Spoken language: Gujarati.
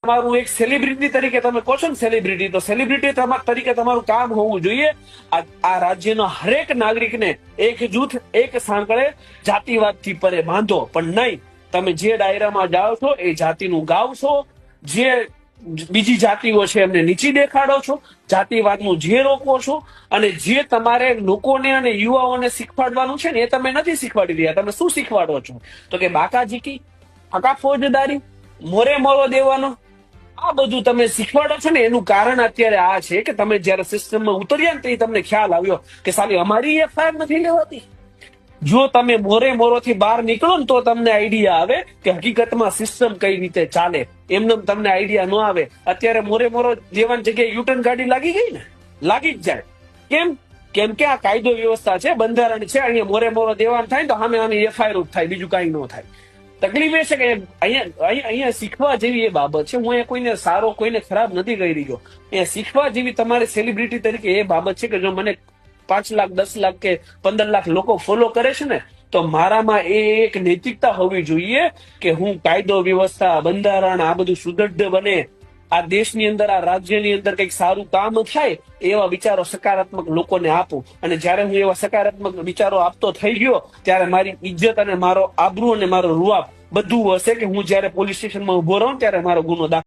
તમારું એક સેલિબ્રિટી તરીકે તમે કહો છો ને, સેલિબ્રિટી તો સેલિબ્રિટી તરીકે તમારું કામ હોવું જોઈએ આ રાજ્યનો હરેક નાગરિકને એક જૂથ એક સાંકળે જાતિવાદથી પરે બાંધો, પણ નહીં, તમે જે ડાયરામાં જાઓ છો એ જાતિનું ગાવ છો, જે બીજી જાતિઓ છે એમને નીચી દેખાડો છો, જાતિવાદનું જે રોકો છો, અને જે તમારે લોકોને અને યુવાઓને શીખવાડવાનું છે ને એ તમે નથી શીખવાડી રહ્યા. તમે શું શીખવાડો છો? તો કે બાકાજીકી, ફાકા ફોજદારી, મોરે મોરો દેવાનો, આ બધું તમે શીખવાડો છો ને એનું કારણ અત્યારે આ છે કે તમે જયારે સિસ્ટમમાં ઉતર્યા ને તો તમને ખ્યાલ આવ્યો કે સાલી અમારી એફઆઈઆર નથી લેવાતી. જો તમે મોરે મોરોથી બહાર નીકળો ને તો તમને આઈડિયા આવે કે હકીકતમાં સિસ્ટમ કઈ રીતે ચાલે. એમને તમને આઈડિયા ન આવે. અત્યારે મોરે મોરો જેવાની જગ્યાએ યુટર્ન ગાડી લાગી ગઈ ને, લાગી જ જાય. કેમ? કેમ કે આ કાયદો વ્યવસ્થા છે, બંધારણ છે. અહીંયા મોરે મોરો દેવાન થાય ને તો સામે એફઆઈઆર થાય, બીજું કઈ ન થાય. તકલીફ એ છે કે અહીંયા શીખવા જેવી એ બાબત છે. હું અહીંયા કોઈને સારો કોઈને ખરાબ નથી કહી રહ્યો. અહીંયા શીખવા જેવી તમારે સેલિબ્રિટી તરીકે એ બાબત છે કે જો મને 5 લાખ 10 લાખ કે 15 લાખ લોકો ફોલો કરે છે ને તો મારામાં એ એક નૈતિકતા હોવી જોઈએ કે હું કાયદો વ્યવસ્થા બંધારણ આ બધું સુદૃઢ બને, આ દેશની અંદર આ રાજ્યની અંદર કંઈક સારું કામ થાય એવા વિચારો સકારાત્મક લોકોને આપું. અને જયારે હું એવા સકારાત્મક વિચારો આપતો થઈ ગયો ત્યારે મારી ઇજ્જત અને મારો આબરૂ અને મારો રૂઆબ બધું હશે કે હું જયારે પોલીસ સ્ટેશનમાં ઉભો રહું ત્યારે મારો ગુનો દાખલ